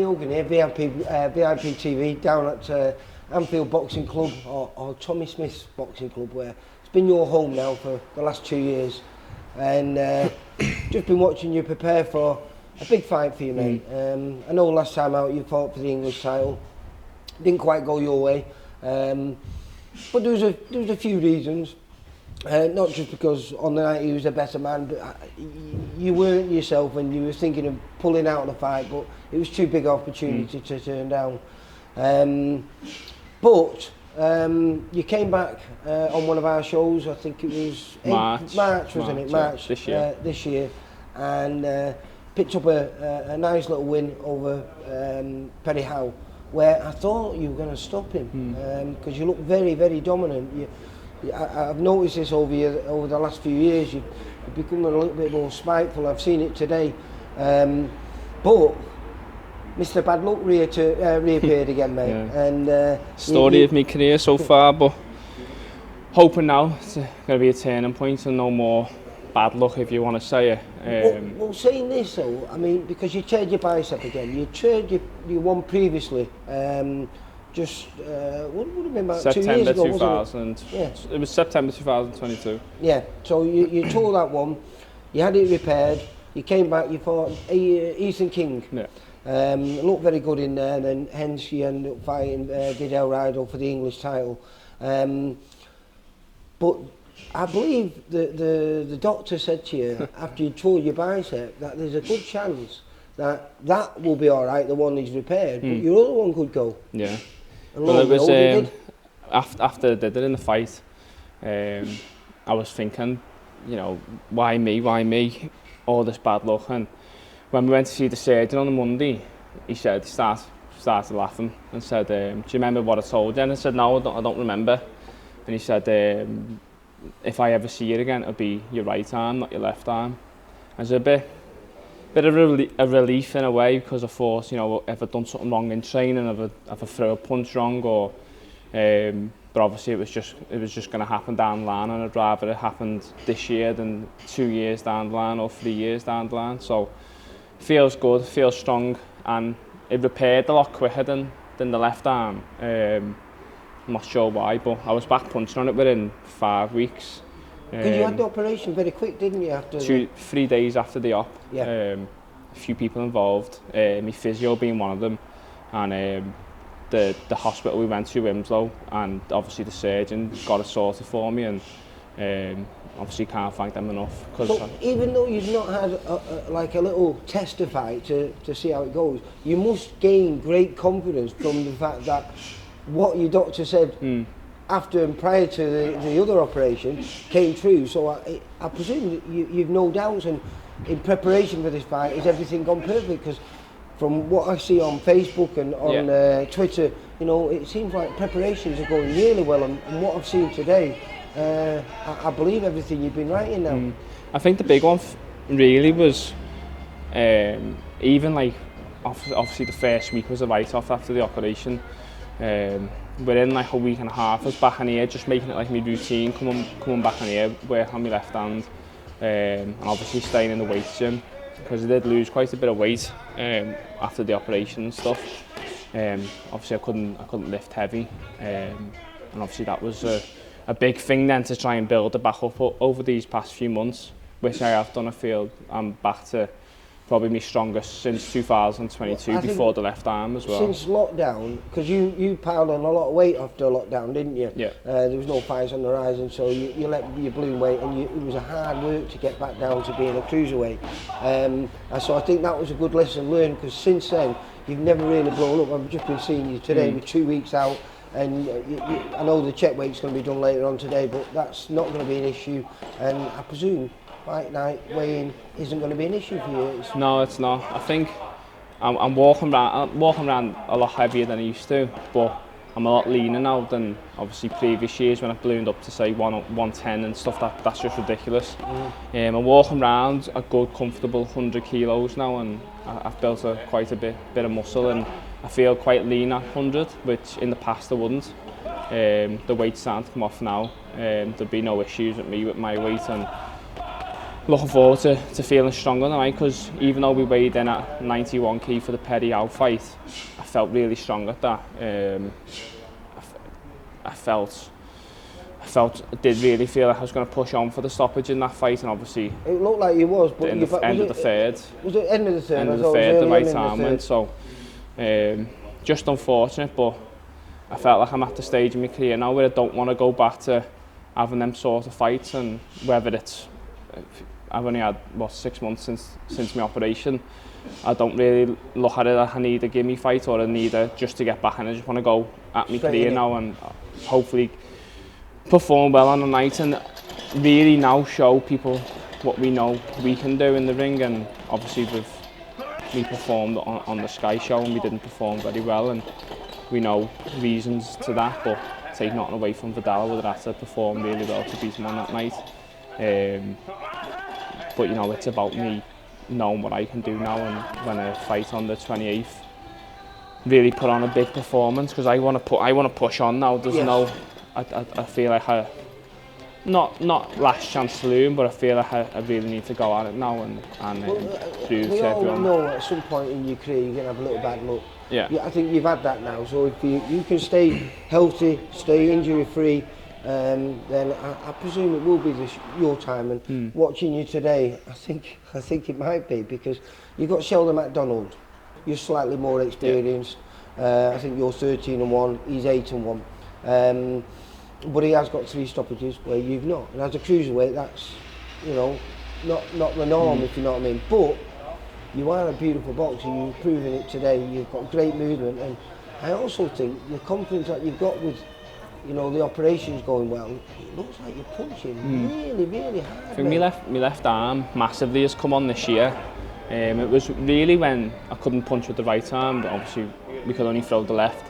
Hogan here, VIP TV, down at Anfield Boxing Club, or Tommy Smith's Boxing Club, where it's been your home now for the last 2 years. And just been watching you prepare for a big fight for you, mate. I know last time out you fought for the English title. Didn't quite go your way. But there was a few reasons. Not just because on the night he was a better man, but you weren't yourself and you were thinking of pulling out of the fight, but it was too big an opportunity to turn down. But you came back on one of our shows, I think it was March, wasn't it? March this year, and picked up a nice little win over Perry Howe, where I thought you were going to stop him because you look very, very dominant. I've noticed this over the last few years. You've become a little bit more spiteful. I've seen it today, but Mr. Bad Luck reappeared again, mate. Yeah. And story of my career so far, but hoping now it's going to be a turning point and no more bad luck, if you want to say it. Well, saying this though, I mean, because you teared your bicep again, you teared your one previously. What would have been about September 2 years ago, 2000. wasn't it? Yeah. It was September 2022. Yeah, so you tore that one, you had it repaired, you came back, you fought Ethan King. Yeah. Looked very good in there, and then hence you ended up fighting Vidal Rido for the English title. But I believe the doctor said to you after you tore your bicep that there's a good chance that will be all right, the one he's repaired, but your other one could go. Yeah. Well, it was after they did it in the fight, I was thinking, you know, why me, all this bad luck. And when we went to see the surgeon on the Monday, he started laughing and said, do you remember what I told you? And I said, no, I don't remember. And he said, if I ever see you again, it'll be your right arm, not your left arm. And it's a bit of a relief in a way, because I thought, you know, if I'd done something wrong in training, if I threw a punch wrong, or but obviously it was just going to happen down the line, and I'd rather it happened this year than 2 years down the line or 3 years down the line. So it feels good, feels strong, and it repaired a lot quicker than the left arm. I'm not sure why, but I was back punching on it within 5 weeks. Because you had the operation very quick, didn't you? After 3 days after the op. Yeah. A few people involved, my physio being one of them, and the hospital we went to, Winslow, and obviously the surgeon got it sorted for me, and obviously can't thank them enough. So even though you've not had a little test to fight to see how it goes, you must gain great confidence from the fact that what your doctor said after and prior to the other operation came true. So I presume that you've no doubts, and in preparation for this fight, is everything gone perfect? Because from what I see on Facebook and on Twitter, you know, it seems like preparations are going really well, and what I've seen today, I believe everything you've been writing now. I think the big one really was even like obviously the first week was a write-off after the operation. Within like a week and a half, I was back in here, just making it like my routine, coming back in here, work on my left hand, and obviously staying in the weight gym, because I did lose quite a bit of weight after the operation and stuff. Obviously I couldn't lift heavy, and obviously that was a big thing then to try and build it back up over these past few months, which I have done. I feel I'm back to probably my strongest since 2022, before the left arm as well. Since lockdown, because you piled on a lot of weight after lockdown, didn't you? Yeah. There was no fights on the horizon, so you let your balloon weight, and it was a hard work to get back down to being a cruiserweight. And so I think that was a good lesson learned, because since then you've never really blown up. I've just been seeing you today with 2 weeks out, and I know the check weight's going to be done later on today, but that's not going to be an issue, and I presume fight night weighing isn't going to be an issue for you. No, it's not. I think I'm walking around a lot heavier than I used to, but I'm a lot leaner now than obviously previous years when I've ballooned up to say 110 and stuff. That's just ridiculous. I'm walking around a good, comfortable 100 kilos now, and I've built quite a bit of muscle, and I feel quite lean at 100, which in the past I wouldn't. The weight's starting to come off now. There'll be no issues with me with my weight, and looking forward to feeling stronger tonight, because even though we weighed in at 91 kg for the Perry Howe fight, I felt really strong at that. I did really feel like I was going to push on for the stoppage in that fight, and obviously it looked like you was, but end of the third. Was it end of the third? End of the third, the right time went. So just unfortunate, but I felt like I'm at the stage in my career now where I don't want to go back to having them sort of fights, and whether it's, I've only had 6 months since my operation. I don't really look at it like I need a gimme fight or I need just to get back, and I just want to go at my career now and hopefully perform well on the night and really now show people what we know we can do in the ring. And obviously we performed on the Sky show and we didn't perform very well, and we know reasons to that, but take nothing away from Vidal. I would have had to perform really well to beat him on that night. But you know, it's about me knowing what I can do now, and when I fight on the 28th, really put on a big performance, because I want to push on now. There's no, I feel like not last chance saloon, but I feel like I really need to go at it now and prove to everyone. We all know at some point in your career you're going to have a little bad luck. Yeah. I think you've had that now, so if you can stay healthy, stay injury free, then I presume it will be your time. And watching you today, I think it might be, because you've got Sheldon McDonald, you're slightly more experienced. I think you're 13-1, he's 8-1. But he has got 3 stoppages where you've not. And as a cruiserweight, that's, you know, not the norm, if you know what I mean. But you are a beautiful boxer, you've proven it today, you've got great movement, and I also think the confidence that you've got with, you know, the operations going well, it looks like you're punching really, really hard. I think my left arm massively has come on this year. It was really when I couldn't punch with the right arm, but obviously we could only throw the left.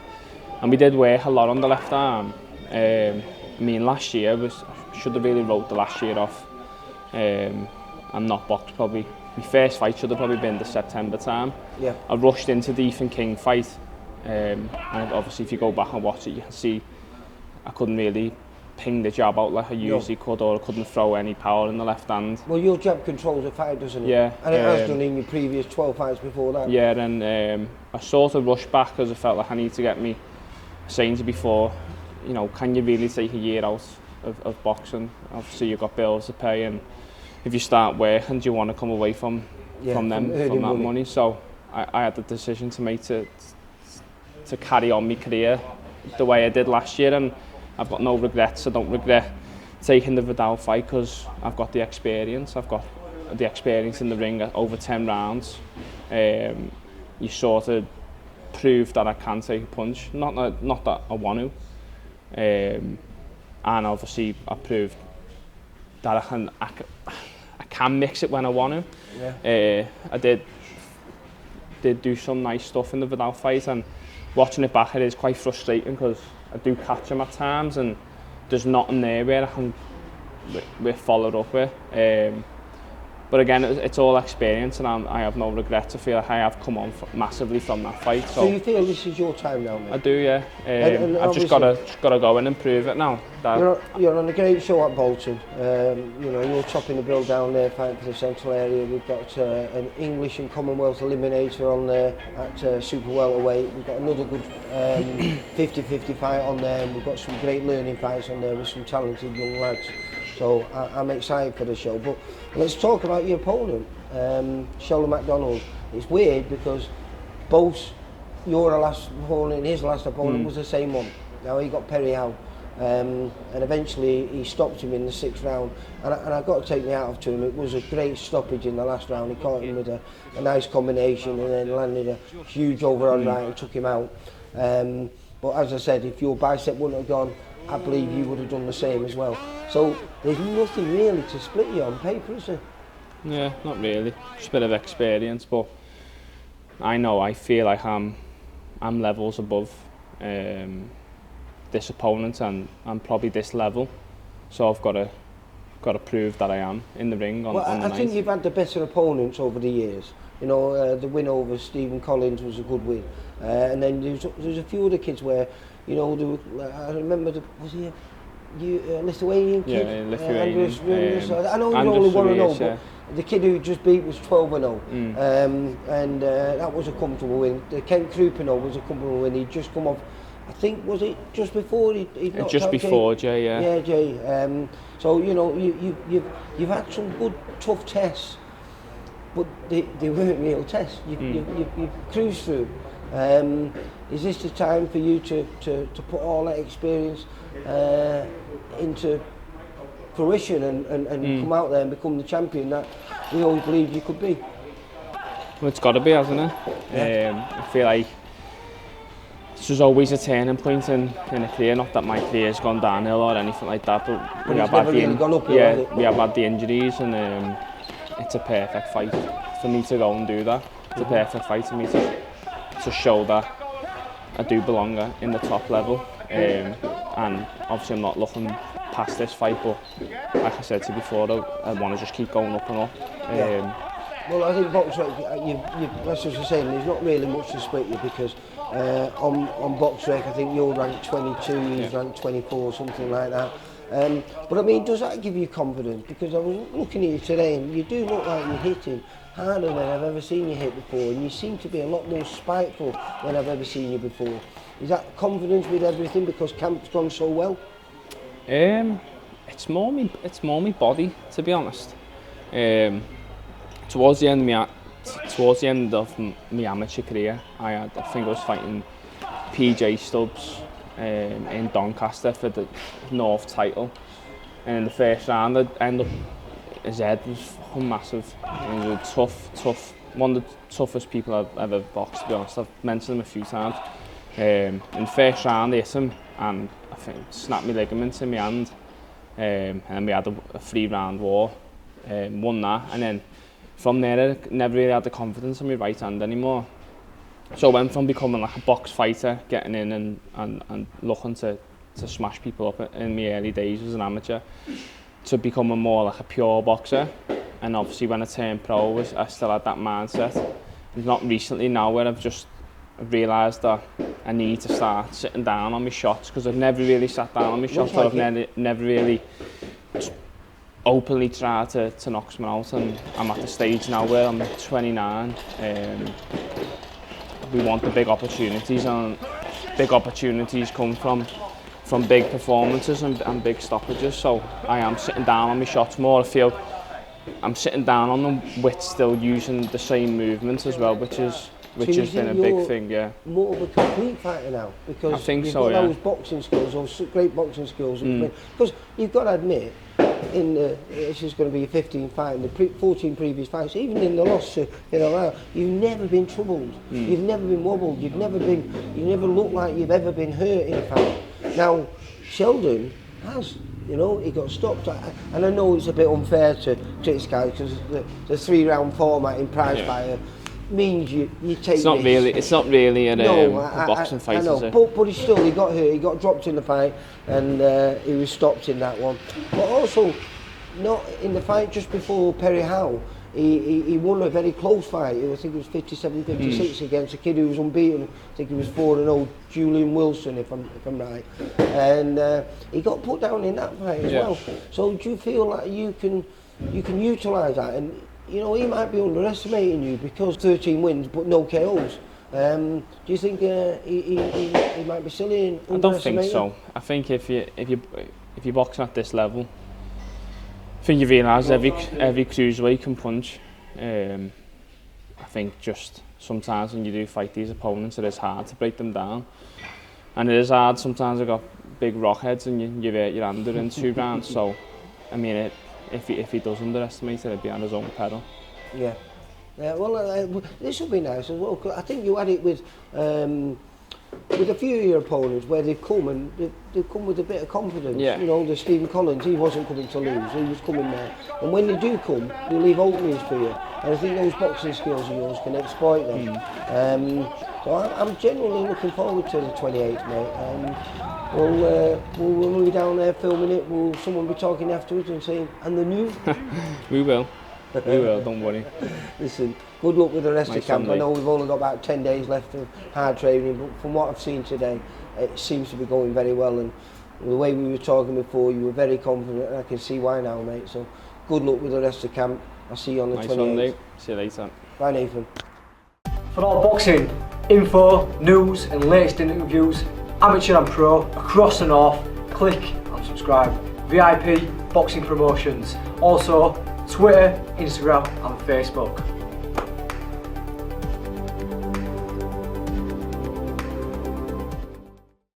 And we did work a lot on the left arm. I mean, last year should have really wrote the last year off and not boxed probably. My first fight should have probably been the September time. Yeah. I rushed into the Nathan King fight, and obviously if you go back and watch it, you can see I couldn't really ping the jab out like I usually could, or I couldn't throw any power in the left hand. Well, your jab controls a fight, doesn't it? Yeah. And it has done in your previous 12 fights before that. Yeah, and I sort of rushed back because I felt like I need to get me saying to before, you know, can you really take a year out of boxing? Obviously you've got bills to pay, and if you start working, do you want to come away from that money? So I had the decision to make to carry on my career the way I did last year, and I've got no regrets. I don't regret taking the Vidal fight because I've got the experience. I've got the experience in the ring at over 10 rounds. You sort of prove that I can take a punch, not that I want to. And obviously I proved that I can mix it when I want to. Yeah. I did do some nice stuff in the Vidal fight, and watching it back, it is quite frustrating because I do catch him at times and there's nothing there where I can follow up with. But again, it's all experience, and I have no regrets. I feel like I have come on massively from that fight. So you feel this is your time now, mate? I do, yeah. I've just got to go in and prove it now. You're on a great show at Bolton. You know, you're topping the bill down there, fighting for the Central Area. We've got an English and Commonwealth eliminator on there at super welterweight. We've got another good 50-50 fight on there, and we've got some great learning fights on there with some talented young lads. So I'm excited for the show. But let's talk about your opponent, Sheldon McDonald. It's weird because both your last opponent and his last opponent was the same one. Now he got Perry Howe, and eventually he stopped him in the 6th round. And I got to take my hat off to him. It was a great stoppage in the last round. He caught him with a nice combination and then landed a huge overhand right and took him out. But as I said, if your bicep wouldn't have gone, I believe you would have done the same as well. So there's nothing really to split you on paper, is there? Yeah, not really. Just a bit of experience, but I feel like I'm levels above this opponent, and I'm probably this level. So I've got to prove that I am in the ring on the night. I think you've had the better opponents over the years. You know, the win over Stephen Collins was a good win, and then there's a few other kids where, you know, I remember was he Lithuanian kid. Yeah, Lithuanian. I know he's Andrus only 1-0, Surius, yeah. but the kid who just beat was 12-0. And that was a comfortable win. The Kent Krupenov was a comfortable win. He'd just come off, I think, was it just before he'd knocked Just out before Jay? Jay, yeah. Yeah, Jay. So, you know, you've had some good, tough tests, but they weren't real tests. You cruised through. Is this the time for you to put all that experience into fruition and come out there and become the champion that we always believed you could be? Well, it's got to be, hasn't it? Yeah. I feel like this was always a turning point in a career. Not that my career's gone downhill or anything like that, but we have had we have had the injuries, and it's a perfect fight for me to go and do that. It's a perfect fight for me to show that I do belong in the top level. And obviously I'm not looking past this fight, but like I said to you before, I want to just keep going up and up. Well, I think Boxrec, that's what you're saying, there's not really much to split you, because on Boxrec I think you're ranked 22, he's ranked 24, something like that. But I mean, does that give you confidence? Because I was looking at you today and you do look like you're hitting harder than I've ever seen you hit before, and you seem to be a lot more spiteful than I've ever seen you before. Is that confidence with everything because camp's gone so well? It's more me body, to be honest. Towards the end of my amateur career, I think I was fighting PJ Stubbs in Doncaster for the North title, and in the first round I ended up, his head was fucking massive. He was a tough, one of the toughest people I've ever boxed, to be honest. I've mentioned him a few times. In the first round I hit him and I think snapped my ligaments in my hand, and then we had a 3-round war, won that, and then from there I never really had the confidence in my right hand anymore. So I went from becoming like a box fighter, getting in and looking to smash people up in my early days as an amateur, to becoming more like a pure boxer. And obviously when I turned pro, I still had that mindset. It's not recently now where I've realised that I need to start sitting down on my shots, because I've never really sat down on my shots, or I've never really openly tried to knock someone out, and I'm at the stage now where I'm 29. We want the big opportunities, and big opportunities come from big performances and big stoppages. So I am sitting down on my shots more. I feel I'm sitting down on them with still using the same movements as well, which has been a big thing. Yeah. More of a complete fighter now, because I think you've so, got those boxing skills, those great boxing skills. Because you've got to admit, this is going to be your 15th fight, in the 14 previous fights, even in the loss to you've never been troubled, you've never been wobbled, you've never looked like you've ever been hurt in a fight. Now, Sheldon has, he got stopped, and I know it's a bit unfair to criticise, because the 3-round format in prize fighter means you take it's not really a boxing fight, I know, is it? but he got hurt, he got dropped in the fight, and he was stopped in that one. But also, not in the fight just before Perry Howe, he won a very close fight. I think it was 57-56 against a kid who was unbeaten. I think he was 4-0, Julian Wilson, if I'm right. And he got put down in that fight as well. So do you feel like you can utilise that? And he might be underestimating you because 13 wins but no KOs. Do you think he might be silly and I don't think so. I think if you're boxing at this level, I think you realise every cruiserweight can punch. I think just sometimes when you do fight these opponents, it is hard to break them down, and it is hard. Sometimes they've got big rock heads, and you hurt your hand in 2 rounds. So, I mean, if he does underestimate it, it'd be on his own pedal. Yeah. Well, this will be nice as well, 'cause I think you had it with a few of your opponents where they've come and they've come with a bit of confidence. Yeah. The Stephen Collins, he wasn't coming to lose, he was coming there. And when they do come, they leave openings for you. And I think those boxing skills of yours can exploit them. So I'm genuinely looking forward to the 28th, mate. We'll be down there filming it. Will someone be talking afterwards and saying, "And the new"? We will. We will, don't worry. Listen, good luck with the rest of camp. Sunday. I know we've only got about 10 days left of hard training, but from what I've seen today, it seems to be going very well, and The way we were talking before, you were very confident, and I can see why now, mate. So good luck with the rest of camp. I'll see you on the 28th. See you later. Bye, Nathan. For all boxing info, news and latest interviews, amateur and pro, across the north, click and subscribe. VIP Boxing Promotions. Also, Twitter, Instagram and Facebook.